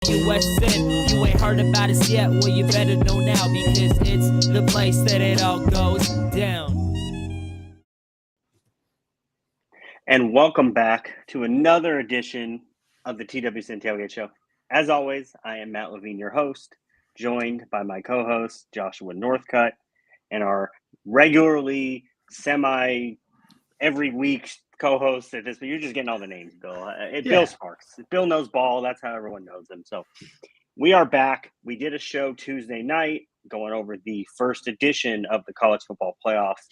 TWSN, you ain't heard about us yet, well you better know now because it's the place that it all goes down. And welcome back to another edition of the TWSN Tailgate Show. As always, I am Matt Levine, your host, joined by my co-host, Joshua Northcutt, and our regularly every week co-host at this, but you're just getting all the names, Bill. Bill Sparks. Bill knows ball. That's how everyone knows him. So we are back. We did a show Tuesday night going over the first edition of the college football playoffs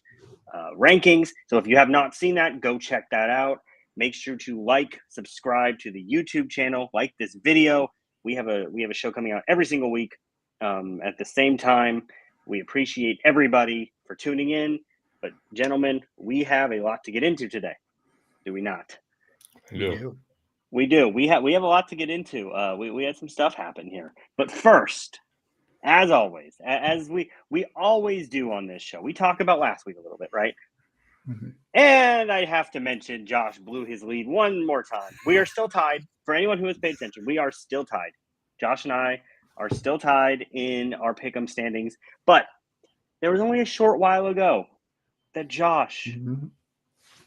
rankings. So if you have not seen that, go check that out. Make sure to subscribe to the YouTube channel, like this video. We have a show coming out every single week at the same time. We appreciate everybody for tuning in. But gentlemen, we have a lot to get into today. Do we not? We do. We have a lot to get into. We had some stuff happen here. But first, as always, as we always do on this show, we talk about last week a little bit, right? Mm-hmm. And I have to mention Josh blew his lead one more time. We are still tied. For anyone who has paid attention, we are still tied. Josh and I are still tied in our pick'em standings. But there was only a short while ago that Josh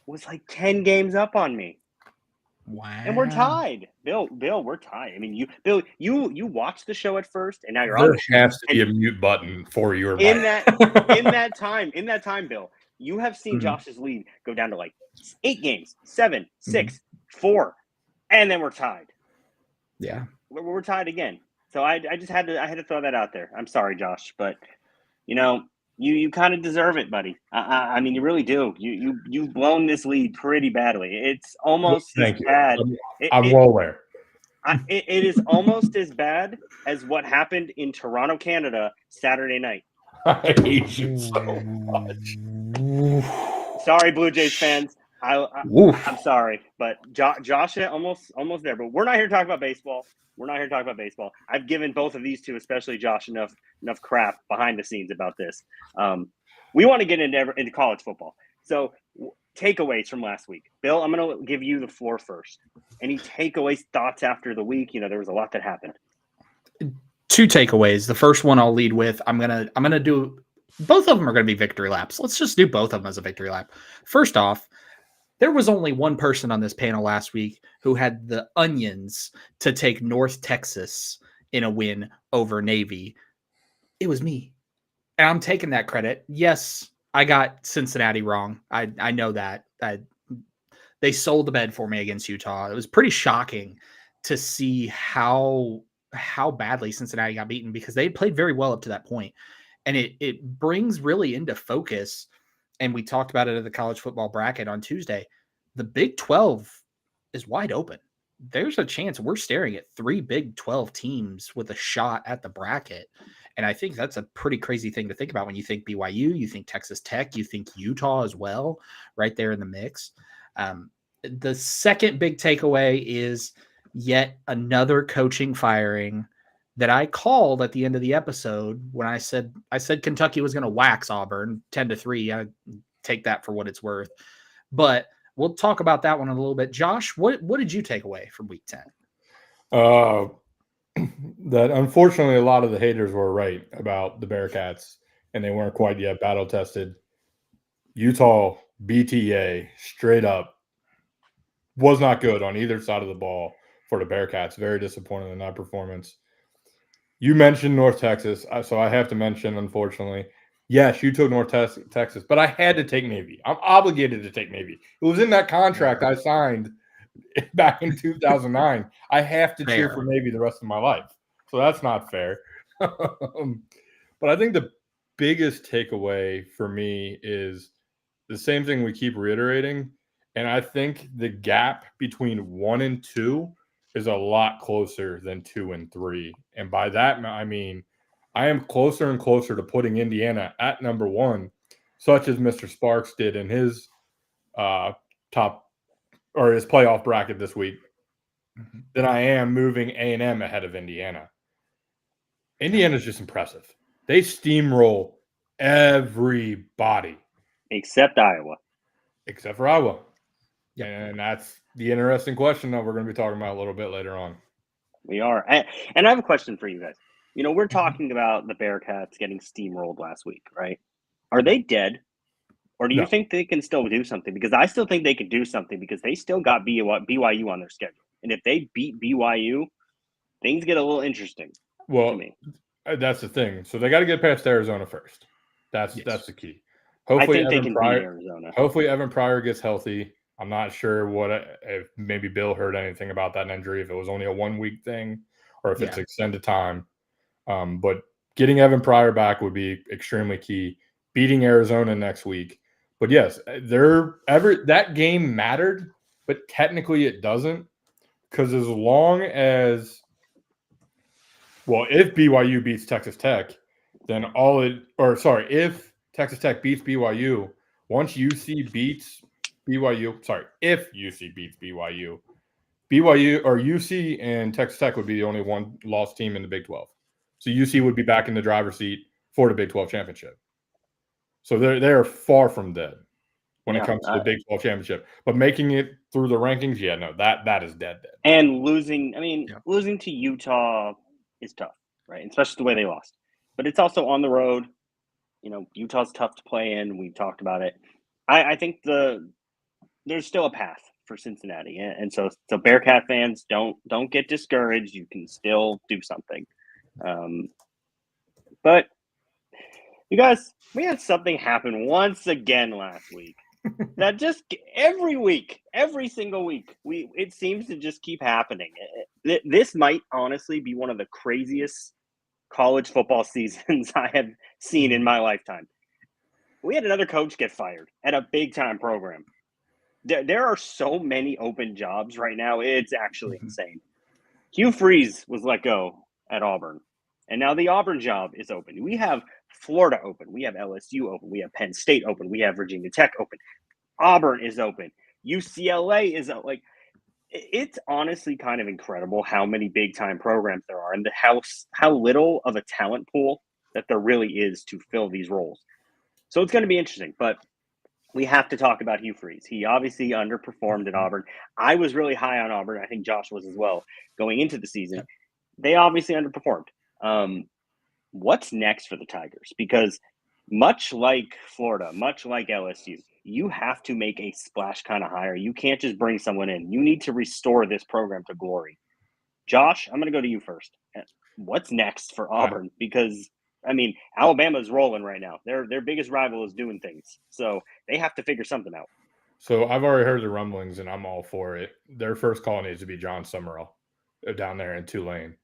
was like 10 games up on me. Wow. And we're tied. Bill, we're tied. I mean, you watched the show at first, and now you're there on the show. There has to be a mute button for your in that time, Bill, you have seen Josh's lead go down to like 8 games, 7, 6, 4, and then we're tied. Yeah. We're tied again. So I just had to throw that out there. I'm sorry, Josh, but you kind of deserve it, buddy. I mean, you really do. You've blown this lead pretty badly. It's almost as bad. I'm well aware. It is almost as bad as what happened in Toronto, Canada, Saturday night. I hate you so much. Sorry, Blue Jays fans. I'm sorry, but Josh almost there. But we're not here to talk about baseball. I've given both of these two, especially Josh, enough crap behind the scenes about this. We want to get into college football. So takeaways from last week. Bill, I'm going to give you the floor first. Any takeaways, thoughts after the week? There was a lot that happened. 2 takeaways. The first one I'll lead with. I'm gonna do both of them are going to be victory laps. Let's just do both of them as a victory lap. First off, there was only one person on this panel last week who had the onions to take North Texas in a win over Navy. It was me. And I'm taking that credit. Yes, I got Cincinnati wrong. I know that. They sold the bed for me against Utah. It was pretty shocking to see how badly Cincinnati got beaten because they played very well up to that point. And it brings really into focus, and we talked about it at the college football bracket on Tuesday, the Big 12 is wide open. There's a chance we're staring at 3 Big 12 teams with a shot at the bracket. And I think that's a pretty crazy thing to think about when you think BYU, you think Texas Tech, you think Utah as well, right there in the mix. The second big takeaway is yet another coaching firing that I called at the end of the episode when I said Kentucky was going to wax Auburn 10-3. I take that for what it's worth. But we'll talk about that one in a little bit. Josh, what did you take away from week 10? That unfortunately a lot of the haters were right about the Bearcats, and they weren't quite yet battle tested. Utah, BTA, straight up, was not good on either side of the ball for the Bearcats. Very disappointed in that performance. You mentioned North Texas, so I have to mention, unfortunately, yes, you took North Texas, but I had to take Navy. I'm obligated to take Navy. It was in that contract I signed back in 2009. I have to cheer for Navy the rest of my life. So that's not fair. But I think the biggest takeaway for me is the same thing we keep reiterating. And I think the gap between 1 and 2 is a lot closer than 2 and 3. And by that, I mean, I am closer and closer to putting Indiana at number 1, such as Mr. Sparks did in his his playoff bracket this week, than I am moving A&M ahead of Indiana. Indiana's just impressive. They steamroll everybody. Except Iowa. Except for Iowa. Yeah. And that's the interesting question that we're going to be talking about a little bit later on. We are. And I have a question for you guys. We're talking about the Bearcats getting steamrolled last week, right? Are they dead? Or do you No. think they can still do something? Because I still think they can do something because they still got BYU on their schedule. And if they beat BYU, things get a little interesting to Well, me. that's the thing. So they got to get past Arizona first. That's the key. I Hopefully, think they Evan can beat Pryor. Arizona. Hopefully, Evan Pryor gets healthy. I'm not sure if maybe Bill heard anything about that injury, if it was only a 1 week thing or if it's extended time. But getting Evan Pryor back would be extremely key. Beating Arizona next week. But yes, that game mattered, but technically it doesn't, because as long as if BYU beats Texas Tech, then if Texas Tech beats BYU, once UC beats BYU, if UC beats BYU or UC and Texas Tech would be the only one lost team in the Big 12. So UC would be back in the driver's seat for the Big 12 championship. So they're far from dead when it comes to the Big 12 championship. But making it through the rankings, that is dead. And losing to Utah is tough, right? Especially the way they lost. But it's also on the road. Utah's tough to play in. We've talked about it. I think there's still a path for Cincinnati, and so Bearcat fans don't get discouraged. You can still do something. But you guys, we had something happen once again last week. That just every single week, it seems to just keep happening. This might honestly be one of the craziest college football seasons I have seen in my lifetime. We had another coach get fired at a big time program. There are so many open jobs right now. It's actually insane. Hugh Freeze was let go at Auburn, and now the Auburn job is open. We have Florida open. We have LSU open. We have Penn State open. We have Virginia Tech open. Auburn is open. UCLA is like, it's honestly kind of incredible how many big time programs there are and how little of a talent pool that there really is to fill these roles. So it's going to be interesting, but we have to talk about Hugh Freeze. He obviously underperformed at Auburn. I was really high on Auburn. I think Josh was as well going into the season. Yep. They obviously underperformed. What's next for the Tigers? Because much like Florida, much like LSU, you have to make a splash kind of hire. You can't just bring someone in. You need to restore this program to glory. Josh, I'm going to go to you first. What's next for Auburn? Because, Alabama's rolling right now. Their biggest rival is doing things. So they have to figure something out. So I've already heard the rumblings, and I'm all for it. Their first call needs to be John Summerall down there in Tulane.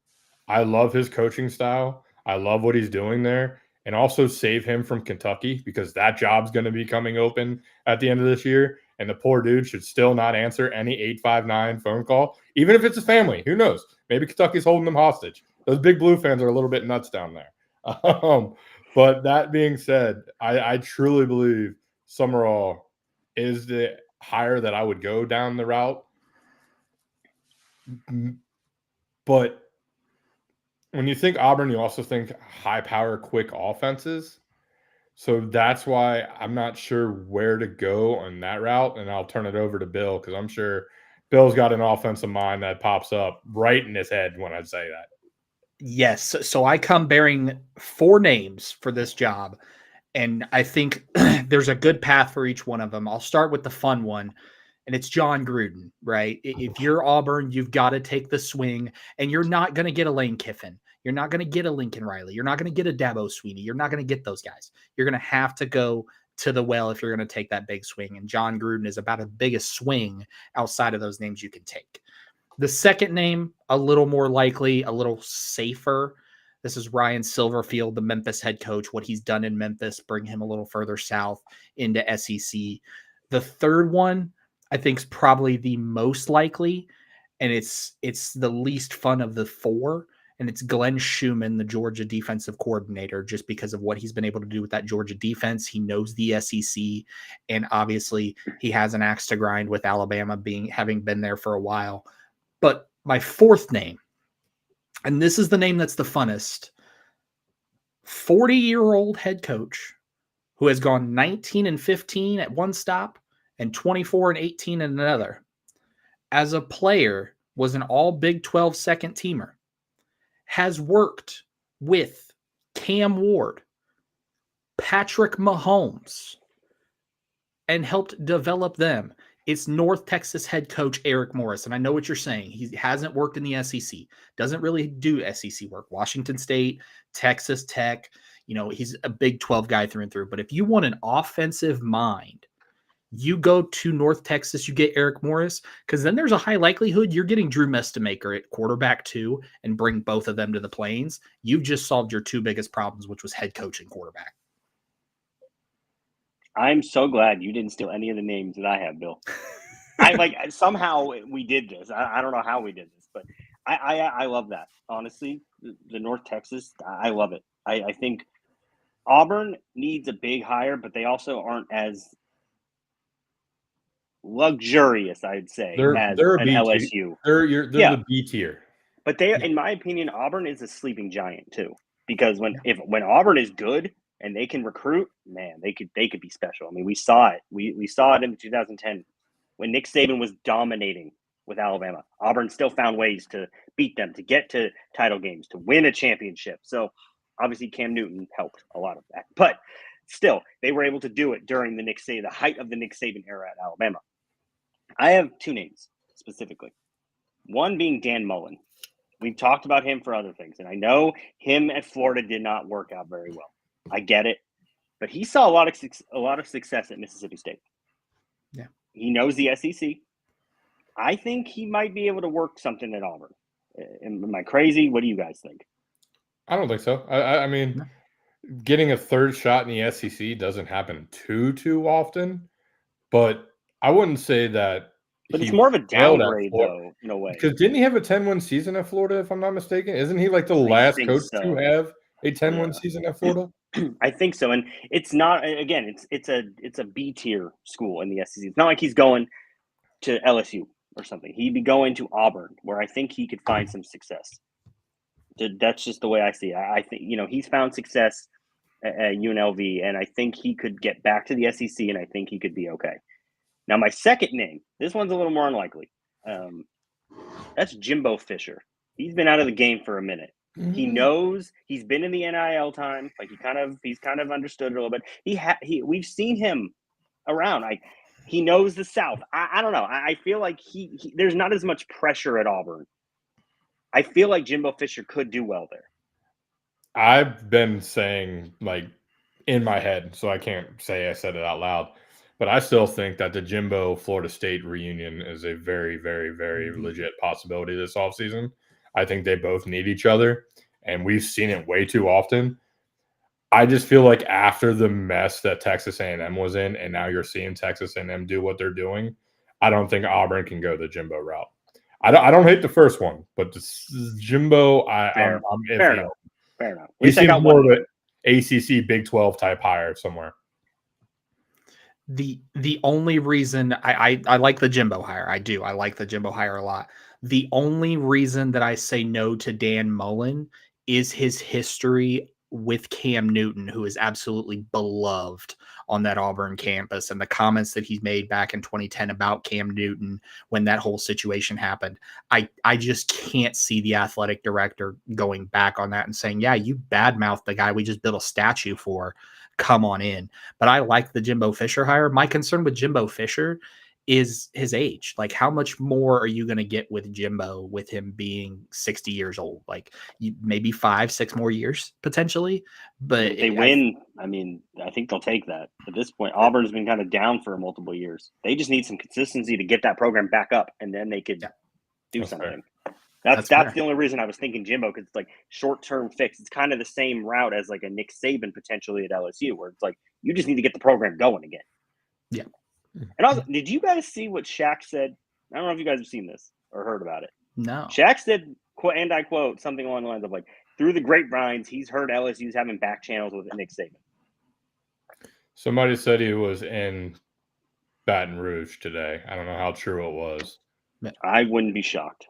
I love his coaching style. I love what he's doing there. And also save him from Kentucky, because that job's going to be coming open at the end of this year. And the poor dude should still not answer any 859 phone call, even if it's a family. Who knows? Maybe Kentucky's holding them hostage. Those Big Blue fans are a little bit nuts down there. But that being said, I truly believe Summerall is the hire that I would go down the route. But when you think Auburn, you also think high-power, quick offenses. So that's why I'm not sure where to go on that route, and I'll turn it over to Bill, because I'm sure Bill's got an offensive mind that pops up right in his head when I say that. Yes. So I come bearing 4 names for this job, and I think there's a good path for each one of them. I'll start with the fun one, and it's John Gruden, right? If you're Auburn, you've got to take the swing, and you're not going to get a Lane Kiffin. You're not going to get a Lincoln Riley. You're not going to get a Dabo Sweeney. You're not going to get those guys. You're going to have to go to the well if you're going to take that big swing. And John Gruden is about the biggest swing outside of those names you can take. The second name, a little more likely, a little safer. This is Ryan Silverfield, the Memphis head coach. What he's done in Memphis, bring him a little further south into SEC. The third one, I think, is probably the most likely, and it's the least fun of the 4. And it's Glenn Schumann, the Georgia defensive coordinator, just because of what he's been able to do with that Georgia defense. He knows the SEC, and obviously he has an axe to grind with Alabama having been there for a while. But my fourth name, and this is the name that's the funnest, 40-year-old head coach who has gone 19-15 at one stop and 24-18 in another. As a player, was an all Big 12 second teamer, has worked with Cam Ward, Patrick Mahomes, and helped develop them. It's North Texas head coach Eric Morris. And I know what you're saying. He hasn't worked in the SEC, doesn't really do SEC work. Washington State, Texas Tech, he's a Big 12 guy through and through. But if you want an offensive mind, you go to North Texas, you get Eric Morris, because then there's a high likelihood you're getting Drew Mestemaker at quarterback too, and bring both of them to the Plains. You've just solved your two biggest problems, which was head coach and quarterback. I'm so glad you didn't steal any of the names that I have, Bill. Somehow we did this. I don't know how we did this, but I love that. Honestly, the North Texas, I love it. I think Auburn needs a big hire, but they also aren't as luxurious, I'd say, They're as a an B LSU. tier. They're the B tier. But they, in my opinion, Auburn is a sleeping giant too. Because when Auburn is good and they can recruit, man, they could be special. I mean, we saw it. We saw it in 2010 when Nick Saban was dominating with Alabama. Auburn still found ways to beat them, to get to title games, to win a championship. So obviously Cam Newton helped a lot of that. But still, they were able to do it during the height of the Nick Saban era at Alabama. I have two names specifically. One being Dan Mullen. We've talked about him for other things, and I know him at Florida did not work out very well. I get it, but he saw a lot of success at Mississippi State. Yeah, he knows the SEC. I think he might be able to work something at Auburn. Am I crazy? What do you guys think? I don't think so. I mean, getting a third shot in the SEC doesn't happen too often, but I wouldn't say that. But it's more of a downgrade, though, in a way. Because didn't he have a 10-win season at Florida, if I'm not mistaken? Isn't he like the last coach to have a 10-win season at Florida? I think so. And it's not, again, it's a B tier school in the SEC. It's not like he's going to LSU or something. He'd be going to Auburn, where I think he could find some success. That's just the way I see it. I think, he's found success at UNLV, and I think he could get back to the SEC, and I think he could be okay. Now, my second name, this one's a little more unlikely. That's Jimbo Fisher. He's been out of the game for a minute. Mm-hmm. He knows he's been in the NIL time. Like he's kind of understood it a little bit. We've seen him around. He knows the South. I don't know. I feel like there's not as much pressure at Auburn. I feel like Jimbo Fisher could do well there. I've been saying, in my head, so I can't say I said it out loud, but I still think that the Jimbo Florida State reunion is a very, very, very legit possibility this offseason. I think they both need each other, and we've seen it way too often. I just feel like after the mess that Texas A&M was in, and now you're seeing Texas A&M do what they're doing, I don't think Auburn can go the Jimbo route. I don't hate the first one, but this Jimbo, I'm iffy. Fair enough. Fair enough. He seems more of an ACC Big 12 type hire somewhere. The only reason I like the Jimbo hire, I do. I like the Jimbo hire a lot. The only reason that I say no to Dan Mullen is his history with Cam Newton, who is absolutely beloved on that Auburn campus, and the comments that he made back in 2010 about Cam Newton when that whole situation happened. I just can't see the athletic director going back on that and saying, yeah, you badmouthed the guy we just built a statue for. Come on in. But I like the Jimbo Fisher hire. My concern with Jimbo Fisher is his age. Like, how much more are you going to get with Jimbo with him being 60 years old? Like, maybe 5-6 more years potentially. But if they win, I think they'll take that. At this point, Auburn's been kind of down for multiple years. They just need some consistency to get that program back up, and then they could do something. Fair. That's the only reason I was thinking Jimbo, because it's like short-term fix. It's kind of the same route as like a Nick Saban potentially at LSU, where it's like you just need to get the program going again. Yeah. And also, did you guys see what Shaq said? I don't know if you guys have seen this or heard about it. No. Shaq said, and I quote, something along the lines of like, through the grapevines, he's heard LSU's having back channels with Nick Saban. Somebody said he was in Baton Rouge today. I don't know how true it was. I wouldn't be shocked.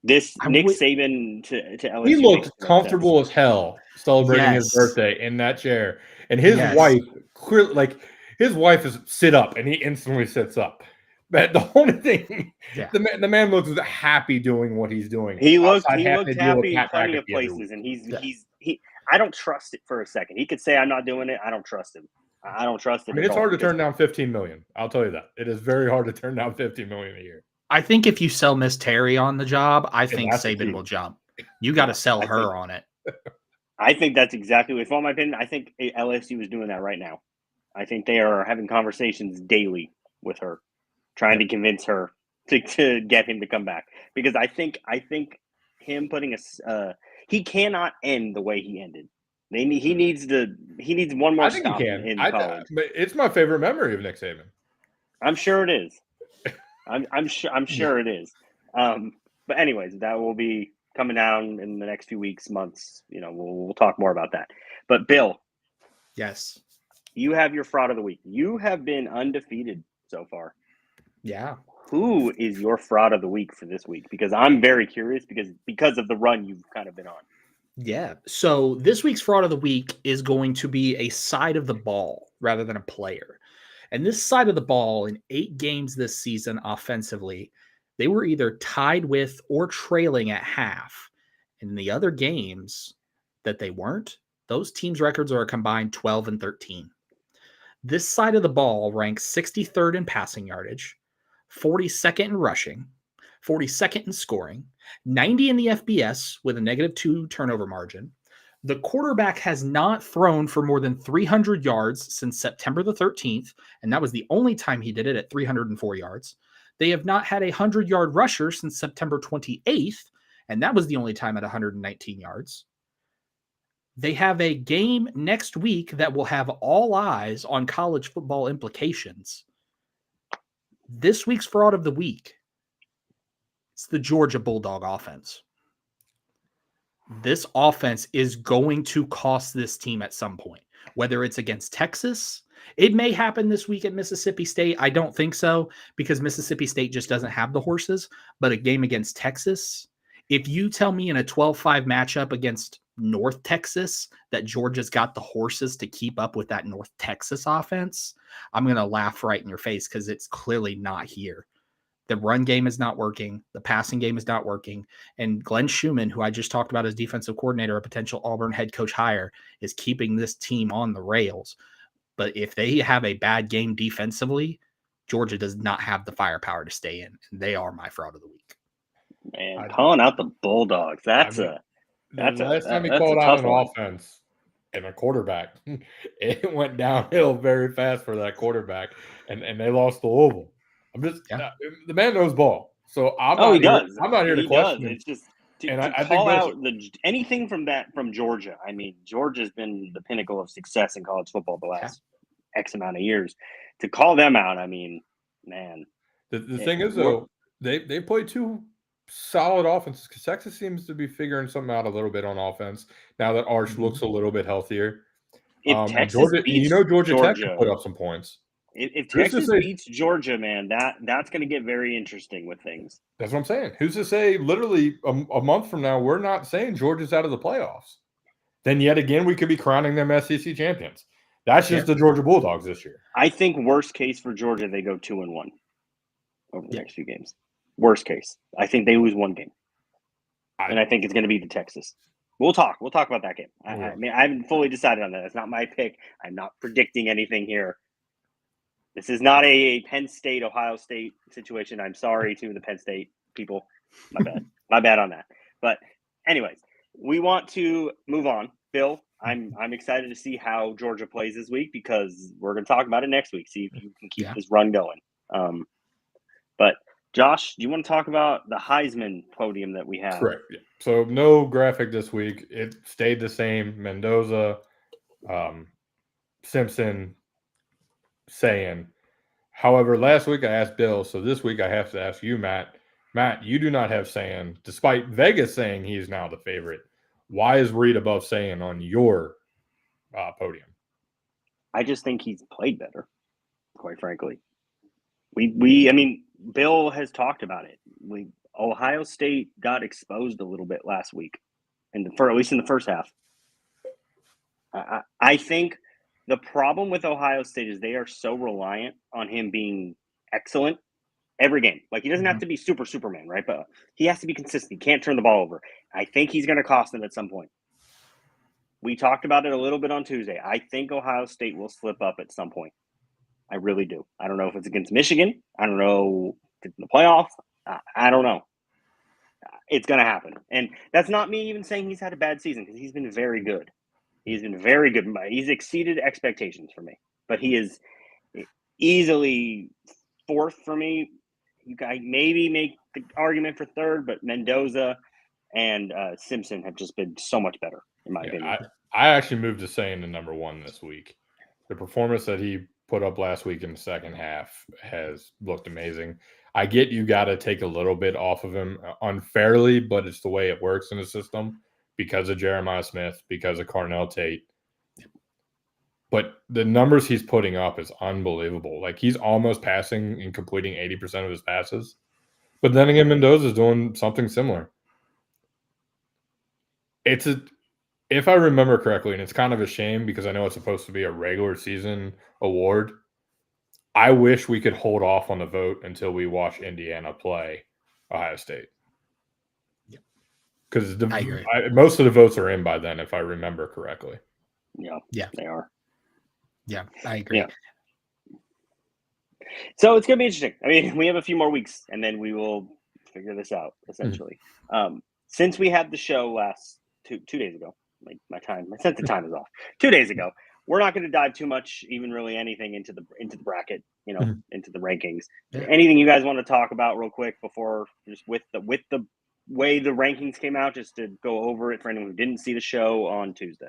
Nick Saban to LSU. He looked comfortable as hell celebrating his birthday in that chair. And his wife, clearly, his wife is sit up, and he instantly sits up. But the only thing, Yeah. the man looks happy doing what he's doing. He looked outside having to deal with happy in Pat plenty of McAfee every places, week. and Yeah. he. I don't trust it for a second. He could say I'm not doing it. I don't trust him. I don't trust it. I mean, at it's all hard to because- turn down $15 million. I'll tell you that. It is very hard to turn down $15 million a year. I think if you sell Miss Terry on the job, I think that's the Saban key. will jump. You got to Yeah, sell I her think- on it. I think that's exactly. If my opinion, I think LSU is doing that right now. I think they are having conversations daily with her, trying to convince her to get him to come back. Because I think him putting he cannot end the way he ended. He needs one more I think he stop can. in college. But it's my favorite memory of Nick Saban. I'm sure it is. I'm sure it is. But anyways, that will be coming down in the next few weeks, months. We'll talk more about that. But Bill, Yes. you have your fraud of the week. You have been undefeated so far. Yeah. Who is your fraud of the week for this week? Because I'm very curious because of the run you've kind of been on. Yeah. So this week's fraud of the week is going to be a side of the ball rather than a player. And this side of the ball in 8 games this season offensively, they were either tied with or trailing at half. In the other games that they weren't, those teams' records are a combined 12-13. This side of the ball ranks 63rd in passing yardage, 42nd in rushing, 42nd in scoring, 90 in the FBS with a -2 turnover margin. The quarterback has not thrown for more than 300 yards since September the 13th, and that was the only time he did it at 304 yards. They have not had a 100-yard rusher since September 28th, and that was the only time at 119 yards. They have a game next week that will have all eyes on college football implications. This week's fraud of the week, it's the Georgia Bulldog offense. This offense is going to cost this team at some point, whether it's against Texas. It may happen this week at Mississippi State. I don't think so because Mississippi State just doesn't have the horses. But a game against Texas, if you tell me in a 12-5 matchup against North Texas that Georgia's got the horses to keep up with that North Texas offense, I'm going to laugh right in your face because it's clearly not here. The run game is not working. The passing game is not working. And Glenn Schumann, who I just talked about as defensive coordinator, a potential Auburn head coach hire, is keeping this team on the rails. But if they have a bad game defensively, Georgia does not have the firepower to stay in. And they are my fraud of the week. Man, calling out the Bulldogs. That's the last last time he that's called a out tough an one. offense and a quarterback, it went downhill very fast for that quarterback, and they lost to Louisville. I'm just the man knows ball, so I'm not here to question him. It's just I to think call out anything from Georgia. I mean, Georgia's been the pinnacle of success in college football the last X amount of years. To call them out, I mean, man. The thing is, though, they play 2 solid offenses because Texas seems to be figuring something out a little bit on offense now that Arch looks a little bit healthier. If Texas beats Georgia Tech can put up some points. If Texas beats Georgia, man, that's going to get very interesting with things. That's what I'm saying. Who's to say literally a month from now, we're not saying Georgia's out of the playoffs. Then yet again, we could be crowning them SEC champions. That's just the Georgia Bulldogs this year. I think worst case for Georgia, they go 2-1 over the next few games. Worst case. I think they lose one game. And I think it's going to be the Texas. We'll talk about that game. I mean, I haven't fully decided on that. It's not my pick. I'm not predicting anything here. This is not a Penn State, Ohio State situation. I'm sorry to the Penn State people. My bad. My bad on that. But anyways, we want to move on. Bill, I'm excited to see how Georgia plays this week because we're going to talk about it next week. See if you can keep this run going. But Josh, do you want to talk about the Heisman podium that we have? Correct. Yeah. So no graphic this week. It stayed the same. Mendoza, Simpson, Sayin. However, last week I asked Bill, so this week I have to ask you, Matt. Matt, you do not have Sayin, despite Vegas saying he is now the favorite. Why is Reed above Sayin on your podium? I just think he's played better, quite frankly. I mean, Bill has talked about it. Ohio State got exposed a little bit last week, for at least in the first half. I think the problem with Ohio State is they are so reliant on him being excellent every game. Like, he doesn't have to be Superman, right? But he has to be consistent. He can't turn the ball over. I think he's going to cost them at some point. We talked about it a little bit on Tuesday. I think Ohio State will slip up at some point. I really do. I don't know if it's against Michigan. I don't know if it's in the playoff. I don't know. It's going to happen. And that's not me even saying he's had a bad season, because he's been very good. He's been very good. He's exceeded expectations for me. But he is easily fourth for me. You guys maybe make the argument for third, but Mendoza and Simpson have just been so much better, in my opinion. I actually moved to saying the number one this week. The performance that he put up last week in the second half has looked amazing. I get you got to take a little bit off of him unfairly, but it's the way it works in the system because of Jeremiah Smith, because of Carnell Tate. But the numbers he's putting up is unbelievable. Like, he's almost passing and completing 80% of his passes. But then again, Mendoza's doing something similar. If I remember correctly, and it's kind of a shame because I know it's supposed to be a regular season award, I wish we could hold off on the vote until we watch Indiana play Ohio State. Because most of the votes are in by then, if I remember correctly. Yeah, they are. Yeah, I agree. Yeah. So it's going to be interesting. I mean, we have a few more weeks, and then we will figure this out, essentially. Since we had the show last 2 days ago, like my sense of time is off. 2 days ago, we're not going to dive too much, even really anything into the bracket, into the rankings. Yeah. Anything you guys want to talk about real quick before, just with the way the rankings came out, just to go over it for anyone who didn't see the show on Tuesday?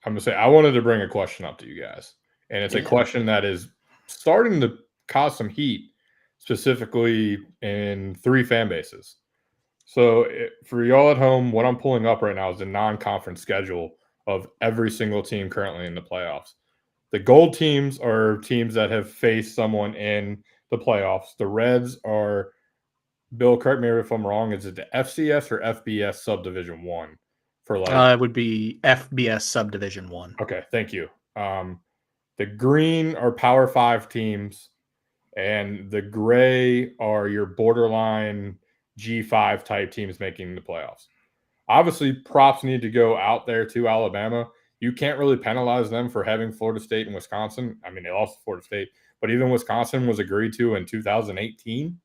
I'm going to say, I wanted to bring a question up to you guys. And it's a question that is starting to cause some heat, specifically in 3 fan bases. So for y'all at home, what I'm pulling up right now is the non-conference schedule of every single team currently in the playoffs. The gold teams are teams that have faced someone in the playoffs. The reds are, Bill, correct me if I'm wrong, is it the FCS or FBS Subdivision 1? It would be FBS Subdivision 1. Okay, thank you. The green are Power 5 teams, and the gray are your borderline G5 type teams making the playoffs. Obviously, props need to go out there to Alabama. You can't really penalize them for having Florida State and Wisconsin. I mean, they lost to Florida State, but even Wisconsin was agreed to in 2018.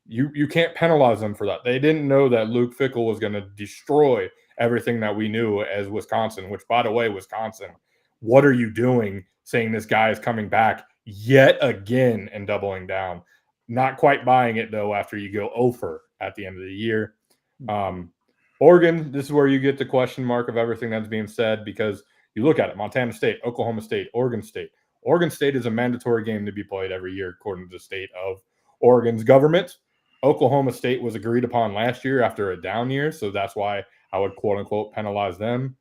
You can't penalize them for that. They didn't know that Luke Fickell was going to destroy everything that we knew as Wisconsin, which, by the way, Wisconsin, what are you doing saying this guy is coming back yet again and doubling down? Not quite buying it, though, after you go over at the end of the year. Oregon, this is where you get the question mark of everything that's being said, because you look at it, Montana State, Oklahoma State, Oregon State. Oregon State is a mandatory game to be played every year, according to the state of Oregon's government. Oklahoma State was agreed upon last year after a down year, so that's why I would quote-unquote penalize them.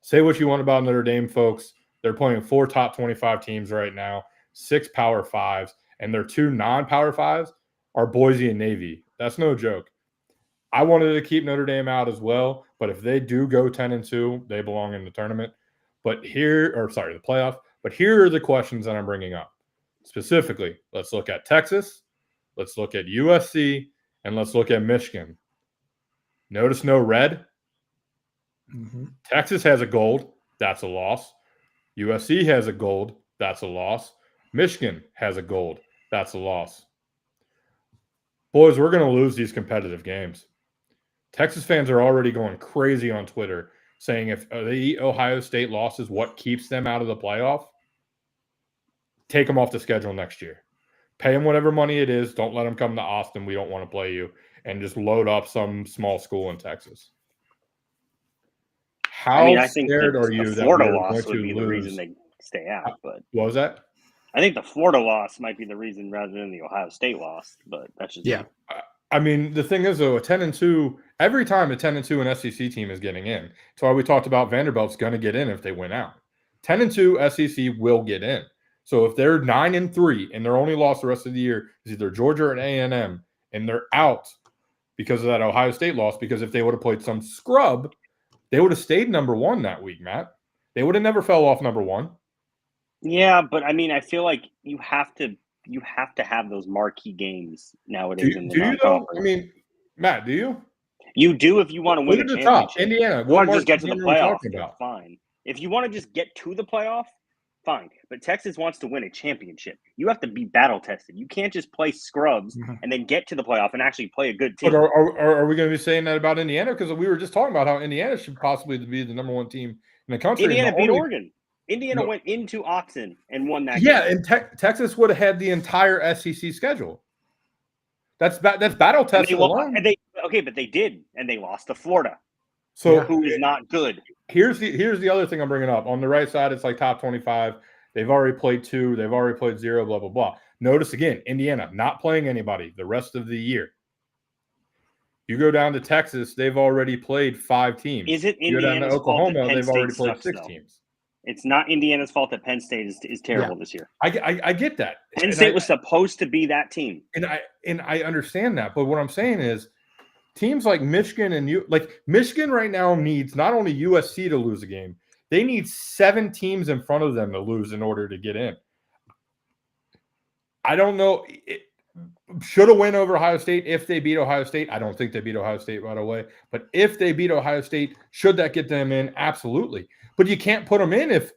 Say what you want about Notre Dame, folks. They're playing 4 top 25 teams right now, 6 Power 5s, and their 2 non-Power 5s are Boise and Navy. That's no joke. I wanted to keep Notre Dame out as well, but if they do go 10-2, they belong in the tournament. The playoff. But here are the questions that I'm bringing up. Specifically, let's look at Texas, let's look at USC, and let's look at Michigan. Notice no red. Texas has a gold. That's a loss. USC has a gold. That's a loss. Michigan has a gold. That's a loss. Boys, we're going to lose these competitive games. Texas fans are already going crazy on Twitter saying if the Ohio State loss is what keeps them out of the playoff, take them off the schedule next year. Pay them whatever money it is. Don't let them come to Austin. We don't want to play you. And just load up some small school in Texas. How scared are you that Florida we're loss going would be to the lose? reason they stay out? But what was that? I think the Florida loss might be the reason rather than the Ohio State loss. But that's just me. I mean, the thing is, though, a 10-2, every time a 10-2 an SEC team is getting in. That's why we talked about Vanderbilt's going to get in if they win out. 10-2 SEC will get in. So if they're 9-3 and their only loss the rest of the year is either Georgia or A&M, and they're out because of that Ohio State loss, because if they would have played some scrub, they would have stayed number 1 that week, Matt. They would have never fell off number 1. Yeah, but I mean, I feel like you have to you have to have those marquee games nowadays in the do you though? non-conference. I mean, Matt, do you? You do if you want to win a Look at the top. championship. Indiana. You What want to just marquee get to the game are we playoff, talking about? fine. If you want to just get to the playoff, fine. But Texas wants to win a championship. You have to be battle tested. You can't just play scrubs and then get to the playoff and actually play a good team. But are we going to be saying that about Indiana? Because we were just talking about how Indiana should possibly be the number one team in the country. Indiana beat Oregon. Indiana went into Autzen and won that Yeah, game. and Texas would have had the entire SEC schedule. That's battle tested alone. But they did, and they lost to Florida. So who is not good. Here's the other thing I'm bringing up. On the right side, it's like top 25. They've already played 2. They've already played 0, blah, blah, blah. Notice again, Indiana not playing anybody the rest of the year. You go down to Texas, they've already played 5 teams. Is it you go down to Indiana's fault that Oklahoma, Penn they've already State played sucks, 6 though? teams. It's not Indiana's fault that Penn State is terrible this year. I get that. Penn State was supposed to be that team. And I understand that. But what I'm saying is teams like Michigan Michigan right now needs not only USC to lose a game, they need 7 teams in front of them to lose in order to get in. I don't know. Should have win over Ohio State if they beat Ohio State. I don't think they beat Ohio State right away. But if they beat Ohio State, should that get them in? Absolutely. But you can't put them in if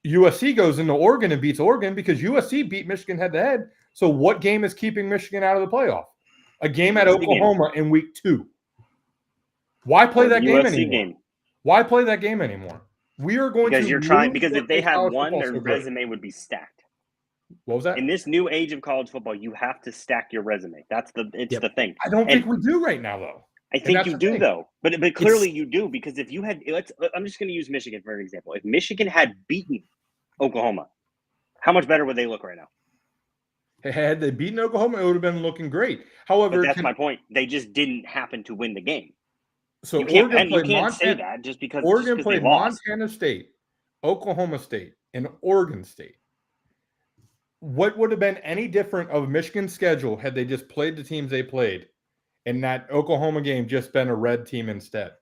USC goes into Oregon and beats Oregon because USC beat Michigan head-to-head. So what game is keeping Michigan out of the playoff? A game at Oklahoma in week 2. Why play that game anymore? Why play that game anymore? We are going because to you're trying because if they had won, their resume would be stacked. What was that? In this new age of college football, you have to stack your resume. It's the thing. I don't think we do right now, though. I think you do, though. But clearly you do, because if you had I'm just going to use Michigan for an example. If Michigan had beaten Oklahoma, how much better would they look right now? Had they beaten Oklahoma, it would have been looking great. However, that's my point. They just didn't happen to win the game. So you can't say that just because Oregon played Montana State, Oklahoma State, and Oregon State. What would have been any different of Michigan's schedule had they just played the teams they played and that Oklahoma game just been a red team instead?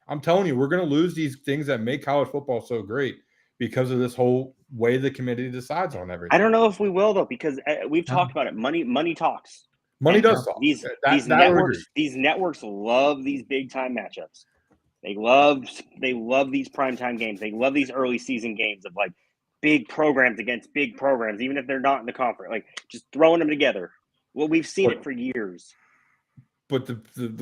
I'm telling you, we're going to lose these things that make college football so great because of this whole way the committee decides on everything. I don't know if we will, though, because we've talked about it. Money talks. Money does talk. These networks love these big time matchups. They love these primetime games. They love these early season games of like big programs against big programs, even if they're not in the conference. Like just throwing them together. Well, we've seen it for years. But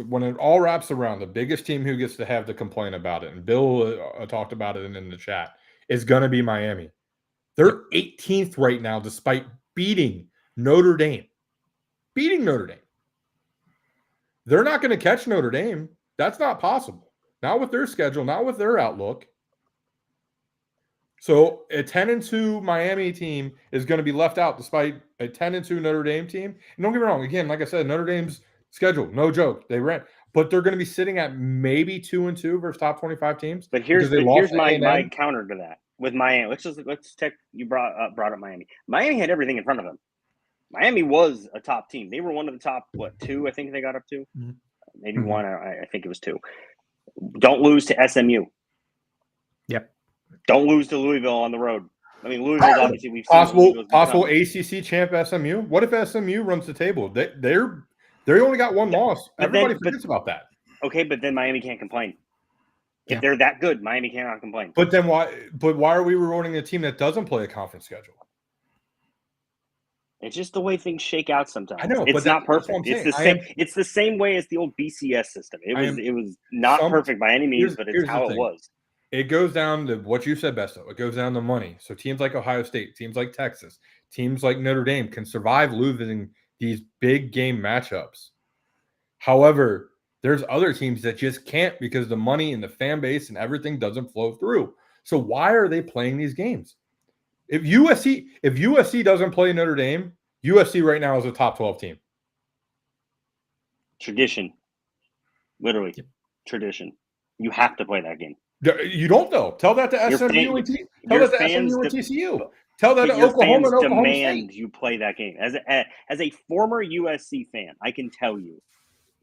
when it all wraps around, the biggest team who gets to have to complain about it, and Bill talked about it in the chat, is going to be Miami. They're 18th right now, despite beating Notre Dame. They're not going to catch Notre Dame. That's not possible. Not with their schedule, not with their outlook. So a 10-2 Miami team is going to be left out despite a 10-2 Notre Dame team. And don't get me wrong. Again, like I said, Notre Dame's schedule, no joke. They ran, but they're going to be sitting at maybe 2-2 versus top 25 teams. But here's my counter to that with Miami. Let's take you brought up Miami. Miami had everything in front of them. Miami was a top team. They were one of the top 2. I think they got up to maybe 1. I think it was 2. Don't lose to SMU. Yep. Don't lose to Louisville on the road. I mean, Louisville's obviously we've seen possible ACC champ SMU. What if SMU runs the table? They only got 1 loss. Everybody forgets about that. Okay, but then Miami can't complain. If they're that good, Miami cannot complain. But then why are we rewarding a team that doesn't play a conference schedule? It's just the way things shake out sometimes. I know, it's not perfect. It's the same way as the old BCS system. It was not perfect by any means, but it's how it was. It goes down to what you said, Besto. It goes down to money. So teams like Ohio State, teams like Texas, teams like Notre Dame can survive losing these big game matchups. However, there's other teams that just can't because the money and the fan base and everything doesn't flow through. So why are they playing these games? If USC doesn't play Notre Dame, USC right now is a top 12 team. Tradition. Literally. Tradition. You have to play that game. You don't, though. Tell that to SMU and TCU. Tell that to Oklahoma and Oklahoma State. You play that game. As a former USC fan, I can tell you,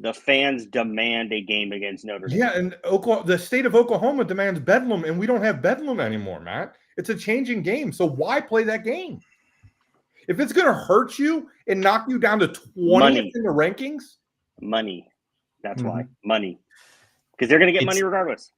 the fans demand a game against Notre Dame. Yeah, and the state of Oklahoma demands Bedlam, and we don't have Bedlam anymore, Matt. It's a changing game, so why play that game? If it's going to hurt you and knock you down to 20th in the rankings, money. That's Mm-hmm. why money, because they're going to get money regardless.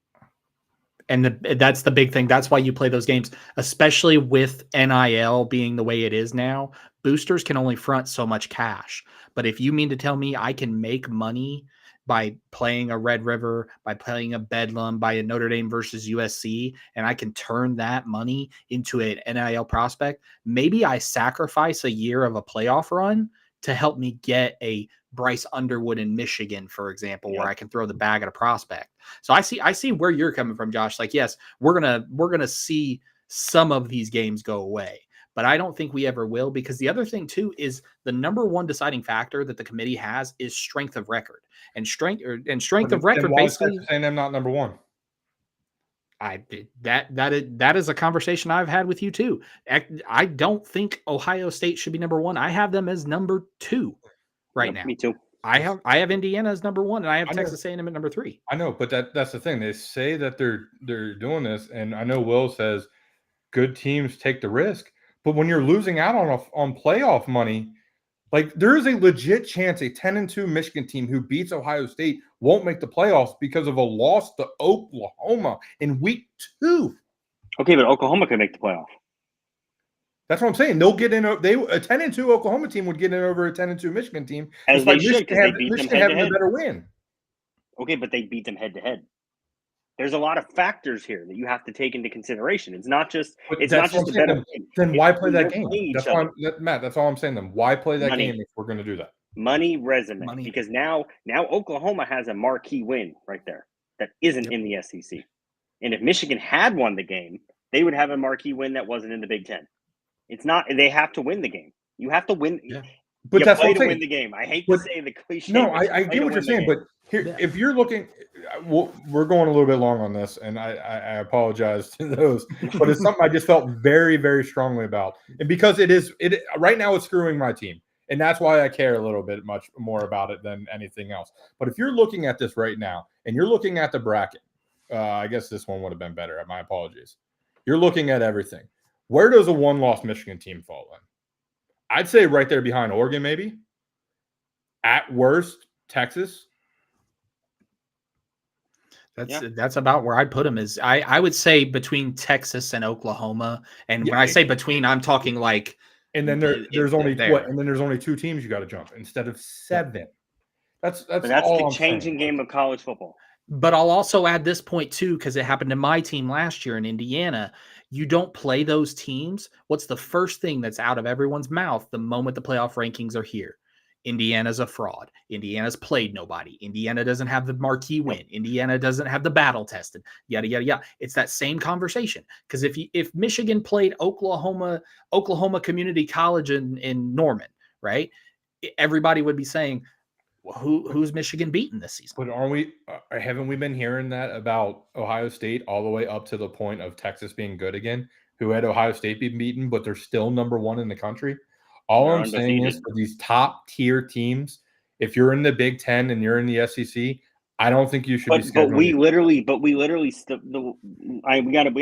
And that's the big thing. That's why you play those games, especially with NIL being the way it is now. Boosters can only front so much cash. But if you mean to tell me I can make money by playing a Red River, by playing a Bedlam, by a Notre Dame versus USC, and I can turn that money into an NIL prospect, maybe I sacrifice a year of a playoff run to help me get a Bryce Underwood in Michigan, for example, where I can throw the bag at a prospect. So I see where you're coming from, Josh. Like, yes, we're gonna see some of these games go away, but I don't think we ever will, because the other thing too is the number one deciding factor that the committee has is strength of record, and strength of record. Basically, saying I'm not number one. That is a conversation I've had with you too. I don't think Ohio State should be number one. I have them as number 2 right now. Me too. I have Indiana as number 1, and I have Texas A&M at number 3. I know, but that's the thing. They say that they're doing this, and I know Will says good teams take the risk, but when you're losing out on playoff money, like there is a legit chance a 10-2 Michigan team who beats Ohio State won't make the playoffs because of a loss to Oklahoma in week 2. Okay, but Oklahoma could make the playoff. That's what I'm saying. They'll get in. A 10-2 Oklahoma team would get in over a 10-2 Michigan team. As they should, because they beat them head to head. A better win. Okay, but they beat them head to head. There's a lot of factors here that you have to take into consideration. It's not just a better win. Then why play that game? Matt, that's all I'm saying. Then why play that game if we're going to do that? Money resume. Because now Oklahoma has a marquee win right there that isn't in the SEC. And if Michigan had won the game, they would have a marquee win that wasn't in the Big Ten. It's not. They have to win the game. You have to win. Yeah. But that's play what I'm to saying. win the game. I hate to say the cliche. No, I get what you're saying. But here, if you're looking, we're going a little bit long on this, and I apologize to those. But it's something I just felt very, very strongly about, and because it right now it's screwing my team, and that's why I care a little bit much more about it than anything else. But if you're looking at this right now, and you're looking at the bracket, I guess this one would have been better. My apologies. You're looking at everything. Where does a one-loss Michigan team fall in? I'd say right there behind Oregon, maybe. At worst, Texas. That's about where I'd put them. Is I would say between Texas and Oklahoma. And when I say between, I'm talking like. And then there's only what? And then there's only 2 teams you got to jump instead of 7. That's the changing game of college football. But I'll also add this point too, because it happened to my team last year in Indiana. You don't play those teams. What's the first thing that's out of everyone's mouth the moment the playoff rankings are here? Indiana's a fraud. Indiana's played nobody. Indiana doesn't have the marquee win. Indiana doesn't have the battle tested. Yada, yada, yada. It's that same conversation. Because if Michigan played Oklahoma Community College in Norman, right? Everybody would be saying, who's Michigan beating this season? But haven't we been hearing that about Ohio State all the way up to the point of Texas being good again? Who had Ohio State being beaten, but they're still number 1 in the country? All I'm saying is for these top tier teams, if you're in the Big Ten and you're in the SEC, I don't think you should be scheduling. We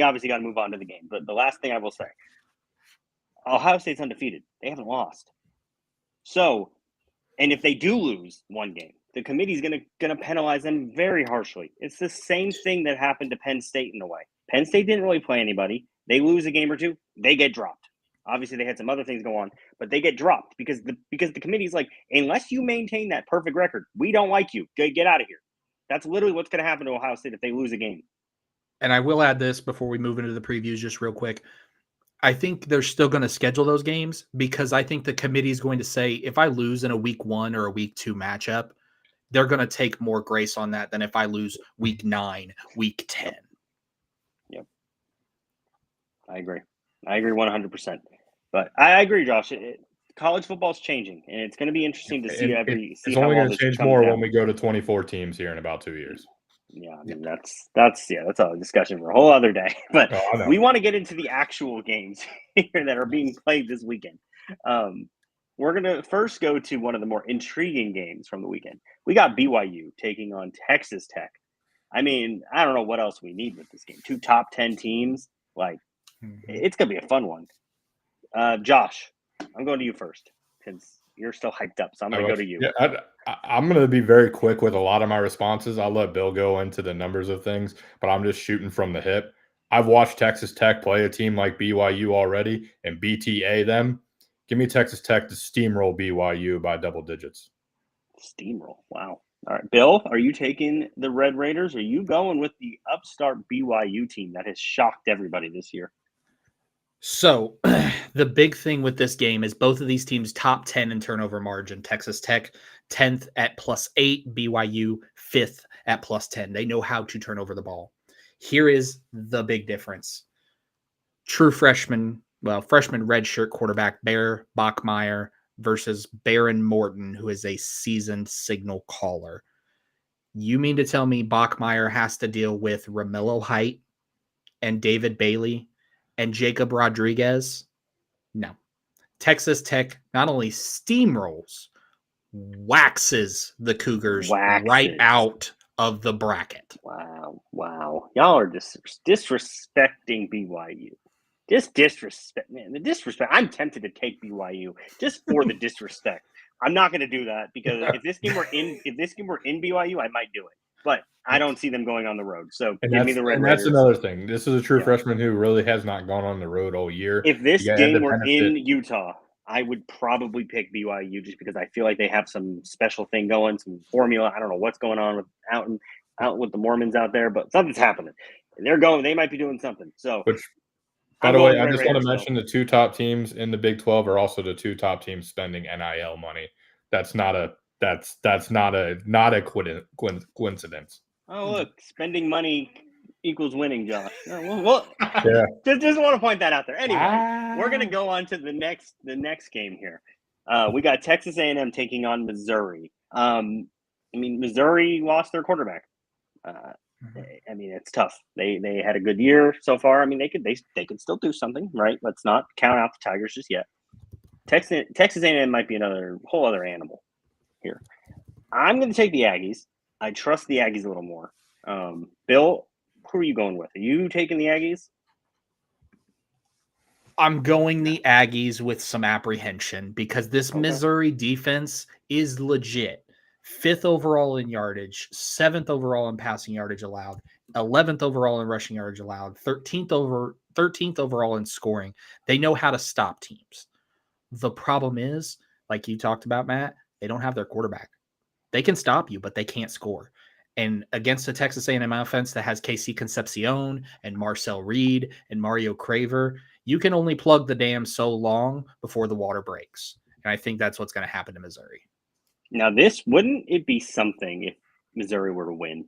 obviously got to move on to the game. But the last thing I will say, Ohio State's undefeated. They haven't lost. So, and if they do lose one game, the committee's gonna penalize them very harshly. It's the same thing that happened to Penn State in a way. Penn State didn't really play anybody. They lose a game or two, they get dropped. Obviously, they had some other things go on, but they get dropped because the committee's like, unless you maintain that perfect record, we don't like you. Get out of here. That's literally what's going to happen to Ohio State if they lose a game. And I will add this before we move into the previews just real quick. I think they're still going to schedule those games because I think the committee is going to say, if I lose in a week 1 or a week 2 matchup, they're going to take more grace on that than if I lose week 9, week 10. Yep. I agree 100%. But I agree, Josh. College football is changing, and it's going to be interesting to see It's only going to change more when we go to 24 teams here in about 2 years. Yeah, I mean, that's a discussion for a whole other day. But we want to get into the actual games here that are being played this weekend. We're going to first go to one of the more intriguing games from the weekend. We got BYU taking on Texas Tech. I mean, I don't know what else we need with this game. 2 top 10 teams. Like, it's going to be a fun one. Josh, I'm going to you first because you're still hyped up. So I'm going to go to you. Yeah, I'm going to be very quick with a lot of my responses. I'll let Bill go into the numbers of things, but I'm just shooting from the hip. I've watched Texas Tech play a team like BYU already and BTA them. Give me Texas Tech to steamroll BYU by double digits. Steamroll. Wow. All right. Bill, are you taking the Red Raiders? Or are you going with the upstart BYU team that has shocked everybody this year? So the big thing with this game is both of these teams top 10 in turnover margin. Texas Tech 10th at +8, BYU 5th at +10. They know how to turn over the ball. Here is the big difference. True freshman redshirt quarterback Bear Bachmeier versus Baron Morton, who is a seasoned signal caller. You mean to tell me Bachmeier has to deal with Romello Height and David Bailey and Jacob Rodriguez? No. Texas Tech not only steamrolls, waxes the Cougars right out of the bracket. Wow. Y'all are disrespecting BYU. Just disrespect, man. The disrespect. I'm tempted to take BYU just for the disrespect. I'm not going to do that because if this game were in BYU, I might do it. But I don't see them going on the road. So give me the Red Raiders. That's another thing. This is a true freshman who really has not gone on the road all year. If this game were in Utah, I would probably pick BYU just because I feel like they have some special thing going, some formula. I don't know what's going on out with the Mormons out there, but something's happening. They might be doing something. So. By the way, I just want to mention the two top teams in the Big 12 are also the two top teams spending NIL money. That's not a coincidence. Oh, look, spending money equals winning, Josh. Well, yeah. Just want to point that out there. Anyway, we're going to go on to the next game here. We got Texas A&M taking on Missouri. Missouri lost their quarterback. It's tough. They had a good year so far. They could still do something, right? Let's not count out the Tigers just yet. Texas A&M might be another whole other animal here. I'm going to take the Aggies. I trust the Aggies a little more. Bill, who are you going with? Are you taking the Aggies? I'm going the Aggies with some apprehension because this Missouri defense is legit. 5th overall in yardage, 7th overall in passing yardage allowed, 11th overall in rushing yardage allowed, 13th overall in scoring. They know how to stop teams. The problem is, like you talked about, Matt, they don't have their quarterback. They can stop you, but they can't score. And against the Texas A&M offense that has KC Concepcion and Marcel Reed and Mario Craver, you can only plug the dam so long before the water breaks. And I think that's what's going to happen to Missouri. Now, wouldn't it be something if Missouri were to win?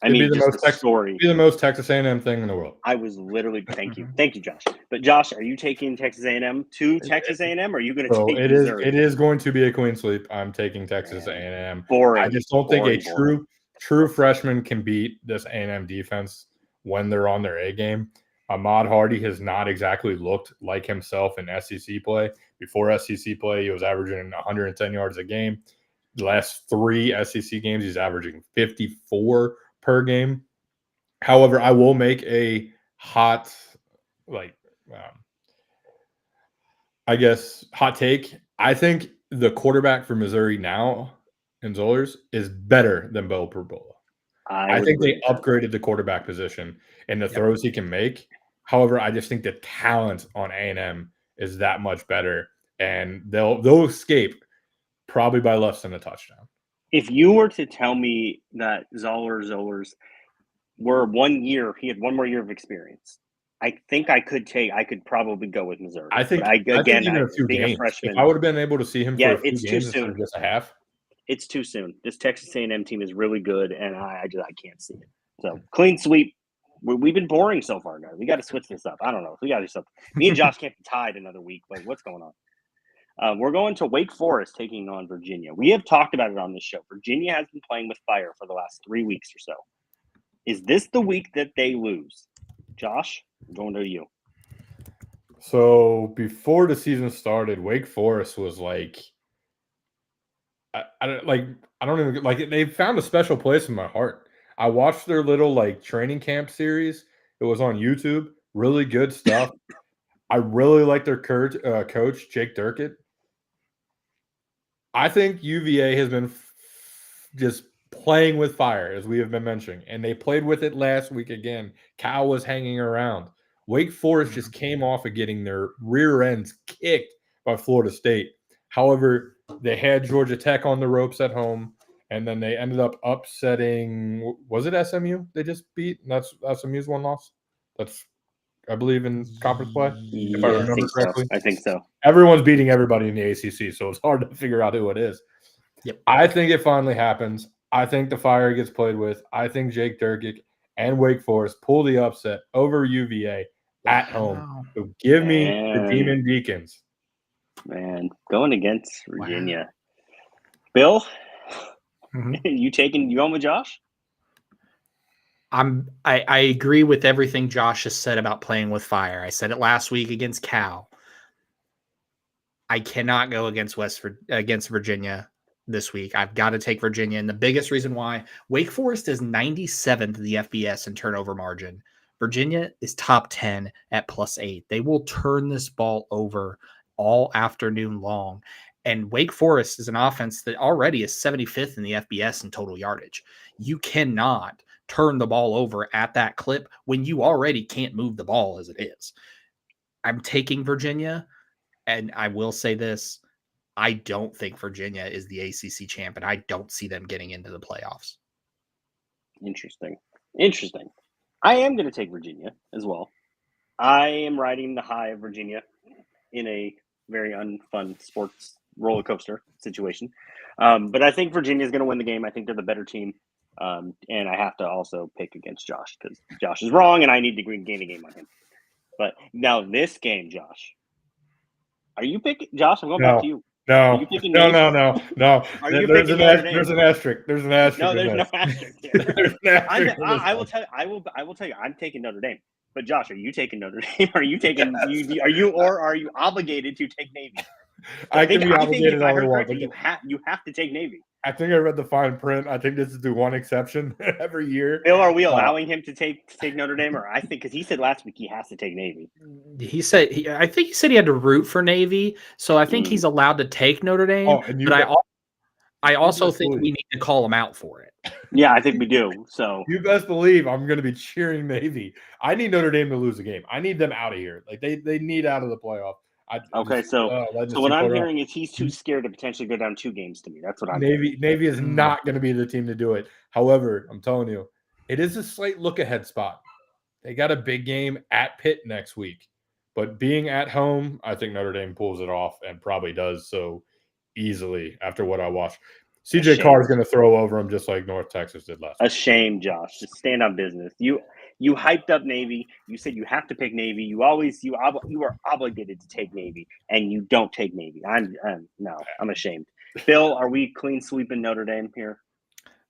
It'd be the most Texas A&M thing in the world. I was literally thank you, Josh. But Josh, are you taking Texas A&M to Texas A&M? Or are you going to take Missouri? It is going to be a clean sweep. I'm taking Texas A&M. Boring. I just don't think a true freshman can beat this A&M defense when they're on their A game. Ahmad Hardy has not exactly looked like himself in SEC play. Before SEC play, he was averaging 110 yards a game. The last 3 SEC games, he's averaging 54 per game. However, I will make a hot take. I think the quarterback for Missouri now in Zollers is better than Bo Perbola. I think they upgraded the quarterback position and the throws he can make. However, I just think the talent on A&M is that much better, and they'll escape probably by less than a touchdown. If you were to tell me that Zollers were 1 year, he had one more year of experience, I think I could probably go with Missouri. I think even a few games. If I would have been able to see him for a few games instead of just a half. It's too soon. This Texas A&M team is really good, and I can't see it. So clean sweep. We've been boring so far, guys. We got to switch this up. I don't know. We got to do something. Me and Josh can't be tied another week. Like, what's going on? We're going to Wake Forest taking on Virginia. We have talked about it on this show. Virginia has been playing with fire for the last 3 weeks or so. Is this the week that they lose? Josh, I'm going to you. So before the season started, Wake Forest was like, I don't even they found a special place in my heart. I watched their little training camp series. It was on YouTube. Really good stuff. I really like their coach, Jake Durkett. I think UVA has been just playing with fire, as we have been mentioning, and they played with it last week again. Cal was hanging around. Wake Forest just came off of getting their rear ends kicked by Florida State. However, they had Georgia Tech on the ropes at home, and then they ended up upsetting, was it SMU they just beat? And that's SMU's one loss? That's, I believe, in conference play, if I remember correctly. I think so. Everyone's beating everybody in the ACC, so it's hard to figure out who it is. Yep. I think it finally happens. I think the fire gets played with. I think Jake Durkett and Wake Forest pull the upset over UVA at home. So give me the Demon Deacons. Man, going against Virginia. Bill, you going with Josh? I agree with everything Josh has said about playing with fire. I said it last week against Cal. I cannot go against Virginia this week. I've got to take Virginia. And the biggest reason why, Wake Forest is 97th in the FBS in turnover margin. Virginia is top 10 at +8. They will turn this ball over all afternoon long. And Wake Forest is an offense that already is 75th in the FBS in total yardage. You cannot turn the ball over at that clip when you already can't move the ball as it is. I'm taking Virginia, and I will say this. I don't think Virginia is the ACC champ, and I don't see them getting into the playoffs. Interesting. I am going to take Virginia as well. I am riding the high of Virginia in a very unfun sports roller coaster situation. But I think Virginia is going to win the game. I think they're the better team. And I have to also pick against Josh because Josh is wrong, and I need to gain a game on him. But now this game, Josh, are you picking? Josh, I'm going back to you. No. No. Are you There's picking there's an asterisk. There's an asterisk. No, there's no asterisk here. I will tell you, I'm taking Notre Dame. But Josh, are you taking Notre Dame? Are you taking are you obligated to take Navy? I can be obligated all I want. You have to take Navy. I think I read the fine print. I think this is the one exception every year. Bill, are we allowing him to take Notre Dame? Or I think because he said last week he has to take Navy. I think he said he had to root for Navy, so I think he's allowed to take Notre Dame. But I also think we need to call him out for it. Yeah, I think we do. So you best believe I'm going to be cheering Navy. I need Notre Dame to lose a game. I need them out of here. Like they need out of the playoff. So what I'm hearing is he's too scared to potentially go down 2 games to me. That's what I'm hearing. Navy is not going to be the team to do it. However, I'm telling you, it is a slight look-ahead spot. They got a big game at Pitt next week. But being at home, I think Notre Dame pulls it off and probably does so easily after what I watched. CJ Carr is going to throw over them just like North Texas did last week. A shame, Josh. Just stand on business. You hyped up Navy. You said you have to pick Navy. You are obligated to take Navy, and you don't take Navy. I'm ashamed. Bill, are we clean sweeping Notre Dame here?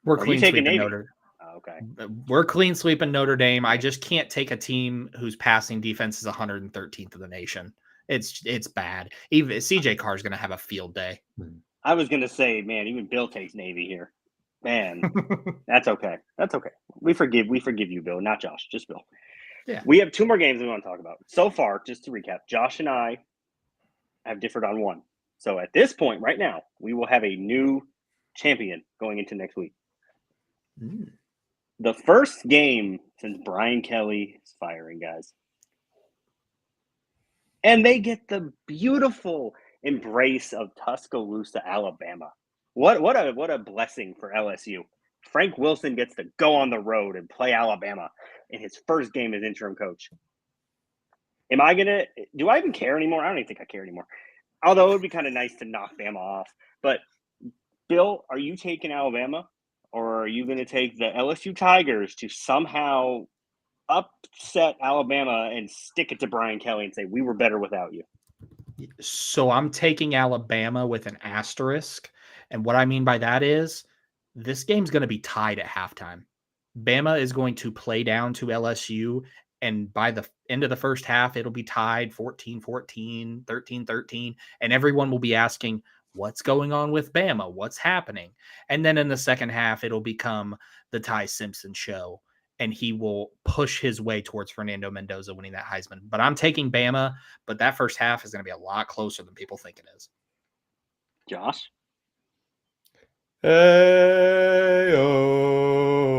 We're clean sweeping Notre Dame. Oh, okay. We're clean sweeping Notre Dame. I just can't take a team whose passing defense is 113th of the nation. It's bad. Even CJ Carr is going to have a field day. I was going to say, man, even Bill takes Navy here. Man, that's okay. That's okay. We forgive you, Bill, not Josh, just Bill. Yeah. We have 2 more games we want to talk about. So far, just to recap, Josh and I have differed on 1. So at this point, right now, we will have a new champion going into next week. The first game since Brian Kelly is firing, guys. And they get the beautiful embrace of Tuscaloosa, Alabama. What a blessing for LSU. Frank Wilson gets to go on the road and play Alabama in his first game as interim coach. Do I even care anymore? I don't even think I care anymore. Although it would be kind of nice to knock Bama off. But Bill, are you taking Alabama, or are you going to take the LSU Tigers to somehow upset Alabama and stick it to Brian Kelly and say we were better without you? So I'm taking Alabama with an asterisk. And what I mean by that is this game's going to be tied at halftime. Bama is going to play down to LSU, and by the end of the first half, it'll be tied 14-14, 13-13, and everyone will be asking, what's going on with Bama? What's happening? And then in the second half, it'll become the Ty Simpson show, and he will push his way towards Fernando Mendoza winning that Heisman. But I'm taking Bama, but that first half is going to be a lot closer than people think it is. Josh? Hey, oh.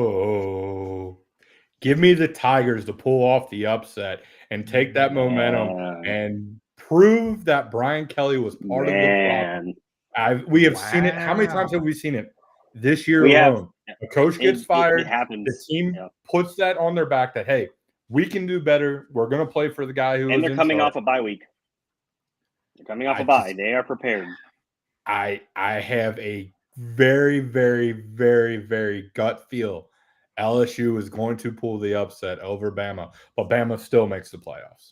Give me the Tigers to pull off the upset and take that momentum and prove that Brian Kelly was part of the problem. We have seen it. How many times have we seen it? This year alone. A coach gets fired. It happens. The team puts that on their back that, hey, we can do better. We're going to play for the guy who is they're coming off a bye week. They're coming off a bye. They are prepared. I have a very, very, very, very gut feel LSU is going to pull the upset over Bama, but Bama still makes the playoffs.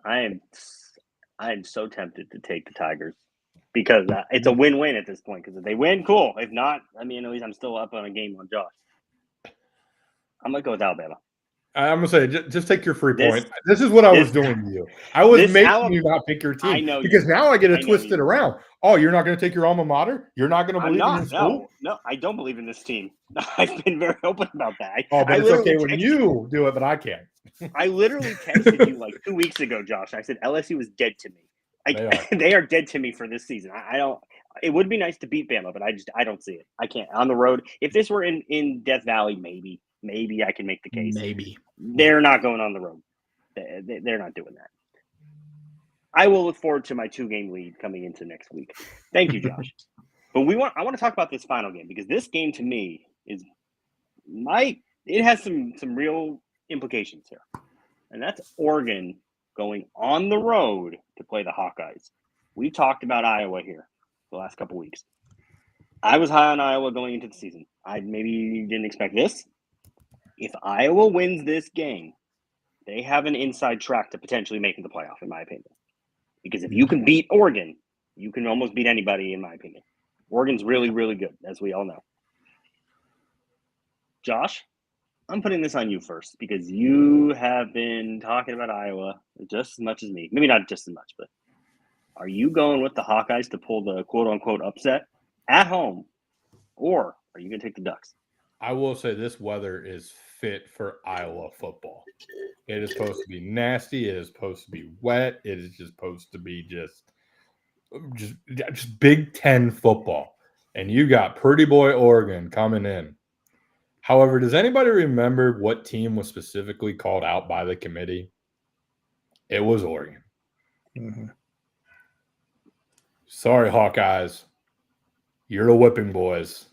I am so tempted to take the Tigers because it's a win-win at this point. Because if they win, cool. If not, I mean, at least I'm still up on a game on Josh. I'm gonna go with Alabama. I'm gonna say just take your free point. This is what I was doing to you. I was making you not pick your team. I know because now I get to twist it around. Oh, you're not going to take your alma mater? You're not going to believe in your school? No, I don't believe in this team. I've been very open about that. But it's okay when you do it, but I can't. I literally texted you like 2 weeks ago, Josh. I said LSU was dead to me. They are dead to me for this season. I don't. It would be nice to beat Bama, but I don't see it. I can't on the road. If this were in Death Valley, maybe I can make the case. Maybe they're not going on the road. They're not doing that. I will look forward to my 2-game lead coming into next week. Thank you, Josh. But I want to talk about this final game because this game to me it has some real implications here. And that's Oregon going on the road to play the Hawkeyes. We talked about Iowa here the last couple weeks. I was high on Iowa going into the season. I maybe didn't expect this. If Iowa wins this game, they have an inside track to potentially making the playoff, in my opinion. Because if you can beat Oregon, you can almost beat anybody, in my opinion. Oregon's really, really good, as we all know. Josh, I'm putting this on you first because you have been talking about Iowa just as much as me. Maybe not just as much, but are you going with the Hawkeyes to pull the quote-unquote upset at home, or are you going to take the Ducks? I will say this weather is fit for Iowa football. It is supposed to be nasty. It is supposed to be wet. It is just supposed to be just Big Ten football. And you got Pretty Boy Oregon coming in. However, does anybody remember what team was specifically called out by the committee? It was Oregon. Mm-hmm. Sorry, Hawkeyes. You're the whipping boys.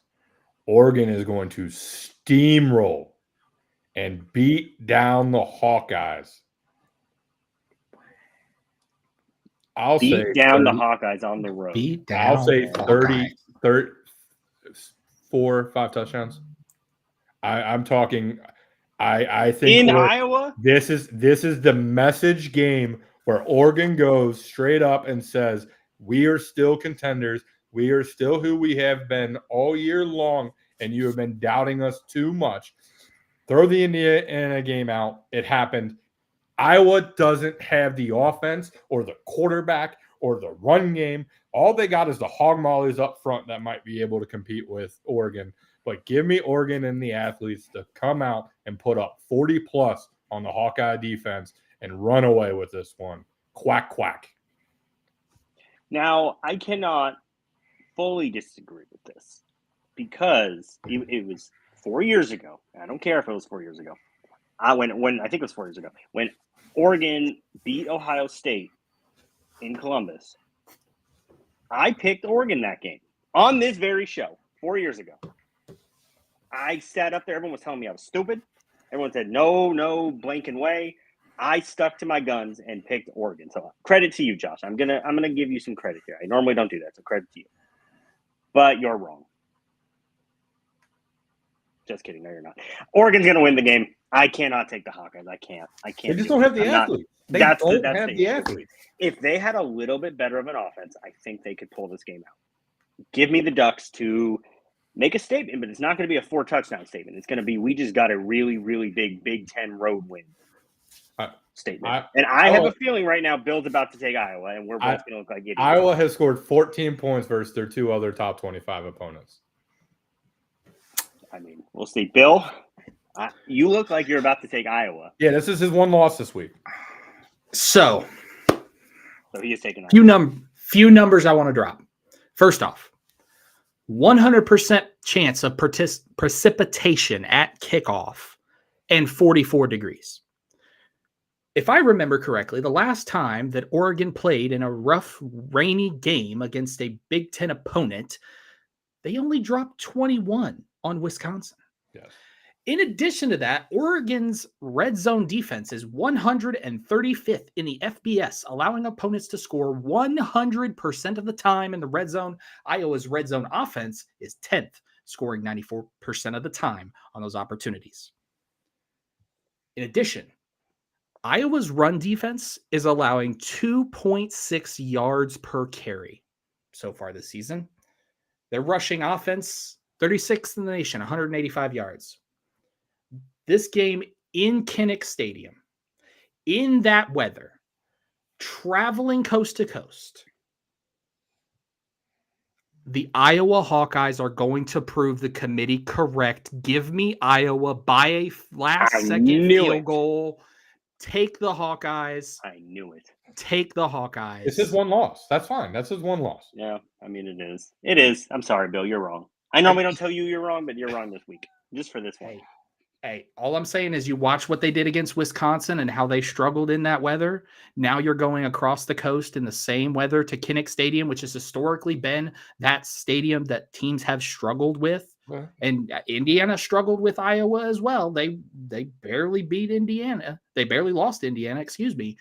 Oregon is going to steamroll and beat down the Hawkeyes. I'll say beat down the Hawkeyes on the road. I'll say 4 5 touchdowns. I'm talking. I think in Iowa. This is the message game where Oregon goes straight up and says, "We are still contenders. We are still who we have been all year long, and you have been doubting us too much." Throw the Indiana game out. It happened. Iowa doesn't have the offense or the quarterback or the run game. All they got is the hog mollies up front that might be able to compete with Oregon. But give me Oregon and the athletes to come out and put up 40-plus on the Hawkeye defense and run away with this one. Quack, quack. Now, I cannot fully disagree with this because it was 4 years ago. I don't care if it was 4 years ago. When I think it was 4 years ago, when Oregon beat Ohio State in Columbus, I picked Oregon that game on this very show 4 years ago. I sat up there. Everyone was telling me I was stupid. Everyone said, no blanking way. I stuck to my guns and picked Oregon. So credit to you, Josh. I'm gonna give you some credit here. I normally don't do that, so credit to you. But you're wrong. Just kidding. No, you're not. Oregon's going to win the game. I cannot take the Hawkeyes. I can't. They just don't have the athletes. They don't have the athletes. If they had a little bit better of an offense, I think they could pull this game out. Give me the Ducks to make a statement, but it's not going to be a 4-touchdown statement. It's going to be, we just got a really, really big Big Ten road win statement. I have a feeling right now Bill's about to take Iowa, and we're both going to look like idiots. Iowa has scored 14 points versus their 2 other top 25 opponents. I mean, we'll see. Bill, you look like you're about to take Iowa. Yeah, this is his one loss this week. So he is taking Iowa. Few numbers I want to drop. First off, 100% chance of precipitation at kickoff and 44 degrees. If I remember correctly, the last time that Oregon played in a rough, rainy game against a Big Ten opponent, they only dropped 21 on Wisconsin. Yes. In addition to that, Oregon's red zone defense is 135th in the FBS, allowing opponents to score 100% of the time in the red zone. Iowa's red zone offense is 10th, scoring 94% of the time on those opportunities. In addition, Iowa's run defense is allowing 2.6 yards per carry so far this season. Their rushing offense, 36th in the nation, 185 yards. This game in Kinnick Stadium, in that weather, traveling coast to coast, the Iowa Hawkeyes are going to prove the committee correct. Give me Iowa by a last-second field goal. Take the Hawkeyes. I knew it. Take the Hawkeyes. It's his one loss. That's fine. That's his one loss. Yeah, I mean, it is. It is. I'm sorry, Bill. You're wrong. I normally don't tell you you're wrong, but you're wrong this week. Just for this one. Hey, all I'm saying is you watch what they did against Wisconsin and how they struggled in that weather. Now you're going across the coast in the same weather to Kinnick Stadium, which has historically been that stadium that teams have struggled with. Yeah. And Indiana struggled with Iowa as well. They barely beat Indiana. They barely lost Indiana, excuse me.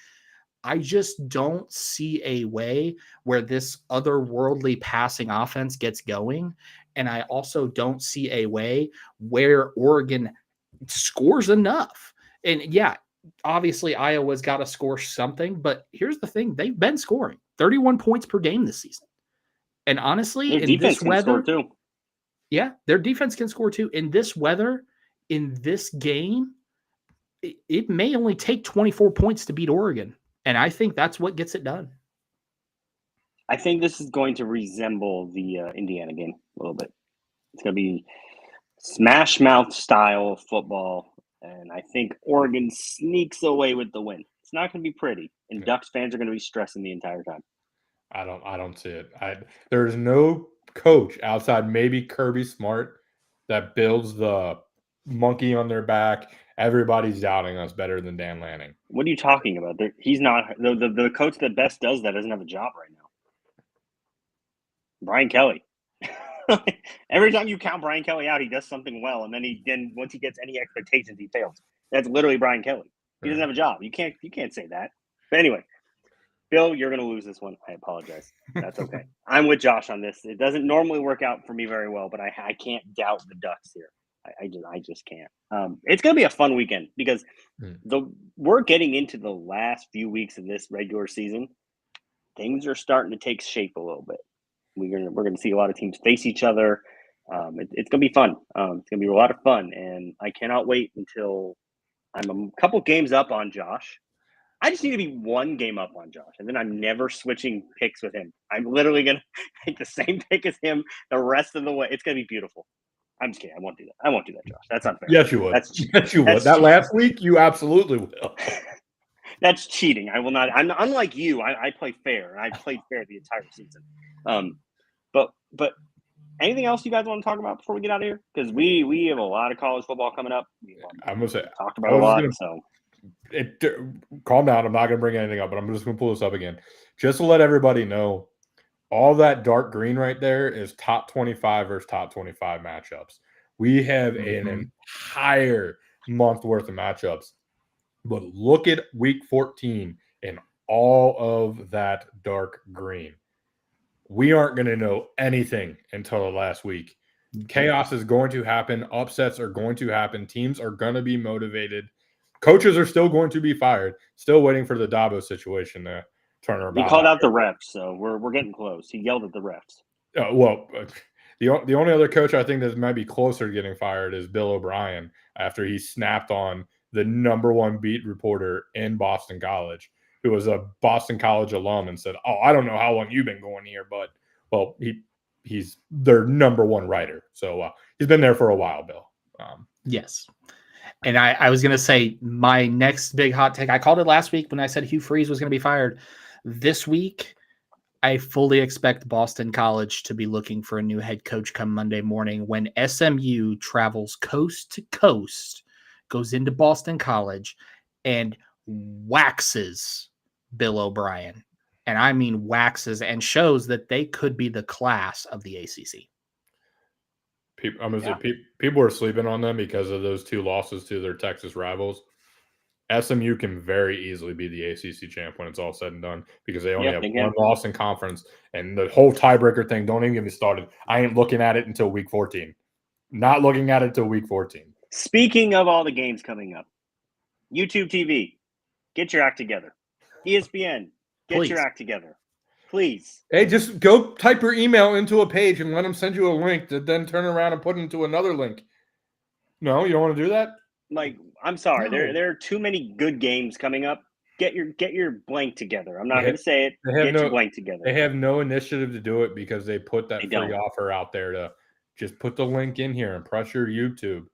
I just don't see a way where this otherworldly passing offense gets going. And I also don't see a way where Oregon scores enough. And yeah, obviously Iowa's got to score something, but here's the thing. They've been scoring 31 points per game this season. And honestly, their in this weather, too. Yeah, their defense can score too. In this weather, in this game, it may only take 24 points to beat Oregon. And I think that's what gets it done. I think this is going to resemble the Indiana game a little bit. It's going to be smash mouth style football, and I think Oregon sneaks away with the win. It's not going to be pretty, and Ducks fans are going to be stressing the entire time. I don't see it. There's no coach outside maybe Kirby Smart that builds the monkey on their back. Everybody's doubting us better than Dan Lanning. What are you talking about? He's not the coach that best does that doesn't have a job right now. Brian Kelly. Every time you count Brian Kelly out, he does something well, and then once he gets any expectations, he fails. That's literally Brian Kelly. He doesn't have a job. You can't say that. But anyway, Bill, you're going to lose this one. I apologize. That's okay. I'm with Josh on this. It doesn't normally work out for me very well, but I can't doubt the Ducks here. I just can't. It's going to be a fun weekend because we're getting into the last few weeks of this regular season. Things are starting to take shape a little bit. We're gonna see a lot of teams face each other. It's gonna be fun. It's gonna be a lot of fun, and I cannot wait until I'm a couple games up on Josh. I just need to be one game up on Josh, and then I'm never switching picks with him. I'm literally gonna take the same pick as him the rest of the way. It's gonna be beautiful. I'm just kidding. I won't do that. I won't do that, Josh. That's unfair. Yes, you would. Yes, you would. That cheating. Last week, you absolutely will. That's cheating. I will not. I'm unlike you. I play fair, and I played fair the entire season. But anything else you guys want to talk about before we get out of here? Because we have a lot of college football coming up. I'm gonna say talked about a lot. Calm down. I'm not gonna bring anything up, but I'm just gonna pull this up again, just to let everybody know. All that dark green right there is top 25 versus top 25 matchups. We have an entire month worth of matchups, but look at week 14 and all of that dark green. We aren't going to know anything until the last week. Chaos is going to happen. Upsets are going to happen. Teams are going to be motivated. Coaches are still going to be fired. Still waiting for the Dabo situation to turn around. He called out the refs, so we're getting close. He yelled at the refs. The only other coach I think that might be closer to getting fired is Bill O'Brien after he snapped on the #1 beat reporter in Boston College, who was a Boston College alum, and said, "Oh, I don't know how long you've been going here, but he's their #1 writer." So he's been there for a while, Bill. Yes. And I was going to say my next big hot take, I called it last week when I said Hugh Freeze was going to be fired. This week, I fully expect Boston College to be looking for a new head coach come Monday morning when SMU travels coast to coast, goes into Boston College, and waxes Bill O'Brien. And I mean waxes, and shows that they could be the class of the ACC. I'm going to say people are sleeping on them because of those 2 losses to their Texas rivals. SMU can very easily be the ACC champ when it's all said and done because they only have one loss in conference, and the whole tiebreaker thing, don't even get me started. I ain't looking at it until week 14. Not looking at it until week 14. Speaking of all the games coming up, YouTube TV, get your act together. ESPN, get your act together. Please. Hey, just go type your email into a page and let them send you a link to then turn around and put into another link. No, you don't want to do that? Like, I'm sorry. No. There are too many good games coming up. Get your blank together. I'm not going to say it. Get your blank together. They have no initiative to do it because they put that free offer out there to just put the link in here and pressure YouTube.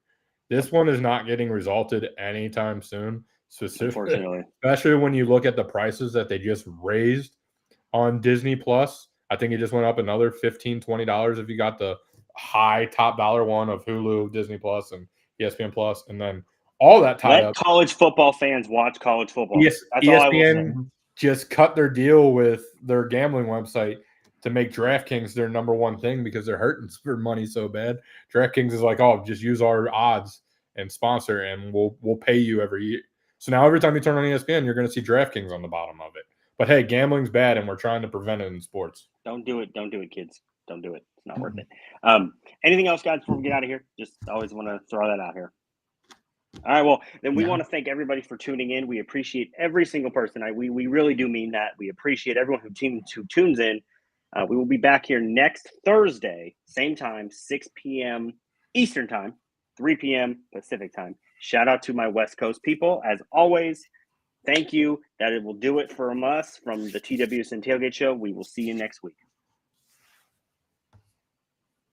This one is not getting resulted anytime soon, specifically, especially when you look at the prices that they just raised on Disney Plus. I think it just went up another $15, $20 if you got the high top dollar one of Hulu, Disney Plus, and ESPN Plus, and then all that tied up. Let college football fans watch college football. That's ESPN all I will say. Just cut their deal with their gambling website to make DraftKings their number one thing because they're hurting for money so bad. DraftKings is like, oh, just use our odds and sponsor, and we'll pay you every year. So now every time you turn on ESPN, you're going to see DraftKings on the bottom of it. But hey, gambling's bad, and we're trying to prevent it in sports. Don't do it. Don't do it, kids. Don't do it. It's not worth it. Anything else, guys, before we get out of here? Just always want to throw that out here. All right, well, then we want to thank everybody for tuning in. We appreciate every single person. We really do mean that. We appreciate everyone who tunes in. We will be back here next Thursday, same time, 6 p.m. Eastern time, 3 p.m. Pacific time. Shout out to my West Coast people. As always, thank you. That it will do it from us from the TWSN Tailgate Show. We will see you next week.